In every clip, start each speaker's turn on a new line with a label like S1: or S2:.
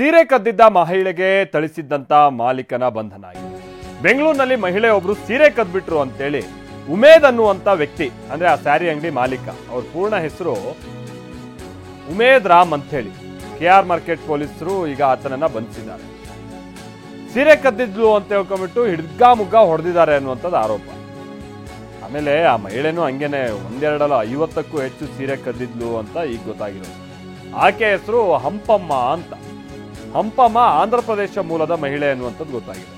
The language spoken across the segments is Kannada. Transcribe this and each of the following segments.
S1: ಸೀರೆ ಕದ್ದಿದ್ದ ಮಹಿಳೆಗೆ ಥಳಿಸಿದ್ದಂತ ಮಾಲೀಕನ ಬಂಧನ ಆಗಿದೆ. ಬೆಂಗಳೂರಿನಲ್ಲಿ ಮಹಿಳೆ ಒಬ್ರು ಸೀರೆ ಕದ್ಬಿಟ್ರು ಅಂತೇಳಿ ಉಮೇದ್ ಅನ್ನುವಂತ ವ್ಯಕ್ತಿ, ಅಂದ್ರೆ ಆ ಸ್ಯಾರಿ ಅಂಗಡಿ ಮಾಲೀಕ, ಅವ್ರ ಪೂರ್ಣ ಹೆಸರು ಉಮೇದ್ ರಾಮ್ ಅಂತ ಹೇಳಿ KR ಮಾರ್ಕೆಟ್ ಪೊಲೀಸರು ಈಗ ಆತನನ್ನ ಬಂಧಿಸಿದ್ದಾರೆ. ಸೀರೆ ಕದ್ದಿದ್ಲು ಅಂತ ಹೇಳ್ಕೊಂಡ್ಬಿಟ್ಟು ಹಿಡ್ಗಾಮುಗ್ಗ ಹೊಡೆದಿದ್ದಾರೆ ಅನ್ನುವಂಥದ್ದು ಆರೋಪ. ಆಮೇಲೆ ಆ ಮಹಿಳೆನೂ ಹಂಗೇನೆ ಒಂದೆರಡಲ್ಲ 50ಕ್ಕೂ ಹೆಚ್ಚು ಸೀರೆ ಕದ್ದಿದ್ಲು ಅಂತ ಈಗ ಗೊತ್ತಾಗಿರೋದು. ಆಕೆ ಹೆಸರು ಹಂಪಮ್ಮ ಅಂತ. ಹಂಪಮ್ಮ ಆಂಧ್ರ ಪ್ರದೇಶ ಮೂಲದ ಮಹಿಳೆ ಅನ್ನುವಂಥದ್ದು ಗೊತ್ತಾಗಿದೆ.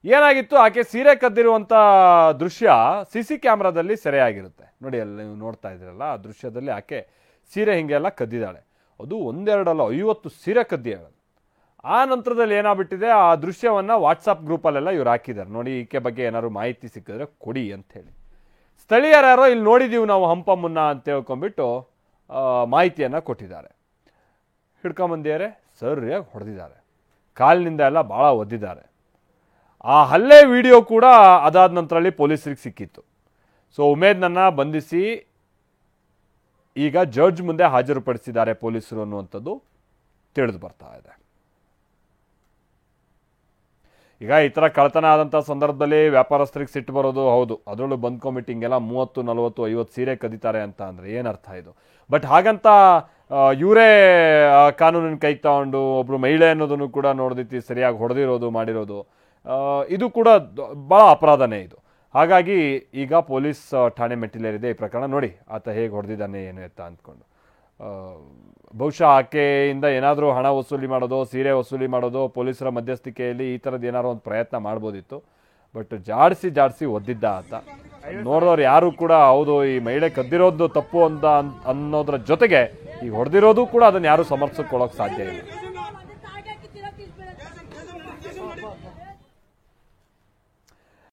S1: ಏನಾಗಿತ್ತು, ಆಕೆ ಸೀರೆ ಕದ್ದಿರುವಂತ ದೃಶ್ಯ CC ಕ್ಯಾಮ್ರಾದಲ್ಲಿ ಸೆರೆಯಾಗಿರುತ್ತೆ. ನೋಡಿ, ಅಲ್ಲಿ ನೀವು ನೋಡ್ತಾ ಇದ್ದೀರಲ್ಲ, ಆ ದೃಶ್ಯದಲ್ಲಿ ಆಕೆ ಸೀರೆ ಹಿಂಗೆಲ್ಲ ಕದ್ದಿದ್ದಾಳೆ. ಅದು ಒಂದೆರಡಲ್ಲ 50 ಸೀರೆ ಕದ್ದಿದ್ದಾಳೆ. ಆ ನಂತರದಲ್ಲಿ ಏನಾಗ್ಬಿಟ್ಟಿದೆ, ಆ ದೃಶ್ಯವನ್ನ ವಾಟ್ಸಪ್ ಗ್ರೂಪಲ್ಲೆಲ್ಲ ಇವ್ರು ಹಾಕಿದ್ದಾರೆ. ನೋಡಿ, ಈಕೆ ಬಗ್ಗೆ ಏನಾದ್ರು ಮಾಹಿತಿ ಸಿಕ್ಕಿದ್ರೆ ಕೊಡಿ ಅಂತ ಹೇಳಿ. ಸ್ಥಳೀಯರ್ಯಾರೋ ಇಲ್ಲಿ ನೋಡಿದೀವಿ ನಾವು ಹಂಪಮ್ಮನ್ನ ಅಂತ ಹೇಳ್ಕೊಂಡ್ಬಿಟ್ಟು ಮಾಹಿತಿಯನ್ನ ಕೊಟ್ಟಿದ್ದಾರೆ. ಹಿಡ್ಕೊಂಬಂದಿದ್ದಾರೆ, ಸರಿಯಾಗಿ ಹೊಡೆದಿದ್ದಾರೆ, ಕಾಲಿನಿಂದ ಎಲ್ಲ ಭಾಳ ಒದ್ದಿದ್ದಾರೆ. ಆ ಹಲ್ಲೆ ವಿಡಿಯೋ ಕೂಡ ಅದಾದ ನಂತರದಲ್ಲಿ ಪೊಲೀಸರಿಗೆ ಸಿಕ್ಕಿತ್ತು. ಸೊ ಉಮೇದ್ನನ್ನ ಬಂಧಿಸಿ ಈಗ ಜಡ್ಜ್ ಮುಂದೆ ಹಾಜರುಪಡಿಸಿದ್ದಾರೆ ಪೊಲೀಸರು ಅನ್ನುವಂಥದ್ದು ತಿಳಿದು ಬರ್ತಾ ಇದೆ. ಈಗ ಈ ಥರ ಕಳ್ಳತನ ಆದಂಥ ಸಂದರ್ಭದಲ್ಲಿ ವ್ಯಾಪಾರಸ್ಥರಿಗೆ ಸಿಟ್ಟು ಬರೋದು ಹೌದು. ಅದರಲ್ಲೂ ಬಂದ್ಕೊಂಬಿಟ್ಟು ಹಿಂಗೆಲ್ಲ 30, 40, 50 ಸೀರೆ ಕದೀತಾರೆ ಅಂತ ಅಂದರೆ ಏನರ್ಥ ಇದು? ಬಟ್ ಹಾಗಂತ ಇವರೇ ಕಾನೂನಿನ ಕೈ ತಗೊಂಡು ಒಬ್ರು ಮಹಿಳೆ ಅನ್ನೋದನ್ನು ಕೂಡ ನೋಡ್ದಿತ್ತು ಸರಿಯಾಗಿ ಹೊಡೆದಿರೋದು ಮಾಡಿರೋದು, ಇದು ಕೂಡ ಭಾಳ ಅಪರಾಧನೇ ಇದು. ಹಾಗಾಗಿ ಈಗ ಪೊಲೀಸ್ ಠಾಣೆ ಮೆಟ್ಟಿಲೇರಿದೆ ಈ ಪ್ರಕರಣ. ನೋಡಿ ಆತ ಹೇಗೆ ಹೊಡೆದಿದ್ದಾನೆ ಏನು ಎತ್ತ ಅಂದ್ಕೊಂಡು. ಬಹುಶಃ ಆಕೆಯಿಂದ ಏನಾದರೂ ಹಣ ವಸೂಲಿ ಮಾಡೋದು, ಸೀರೆ ವಸೂಲಿ ಮಾಡೋದು, ಪೊಲೀಸರ ಮಧ್ಯಸ್ಥಿಕೆಯಲ್ಲಿ ಈ ಥರದ್ದು ಏನಾದ್ರು ಒಂದು ಪ್ರಯತ್ನ ಮಾಡ್ಬೋದಿತ್ತು. ಬಟ್ ಜಾಡಿಸಿ ಒದ್ದಿದ್ದ ಆತ. ನೋಡೋರು ಯಾರು ಕೂಡ ಹೌದು ಈ ಮಹಿಳೆ ಕದ್ದಿರೋದು ತಪ್ಪು ಅಂತ ಅನ್ನೋದ್ರ ಜೊತೆಗೆ ಈಗ ಹೊಡೆದಿರೋದು ಕೂಡ ಅದನ್ನು ಯಾರು ಸಮರ್ಥಿಸ್ಕೊಳ್ಳೋಕೆ ಸಾಧ್ಯ ಇಲ್ಲ.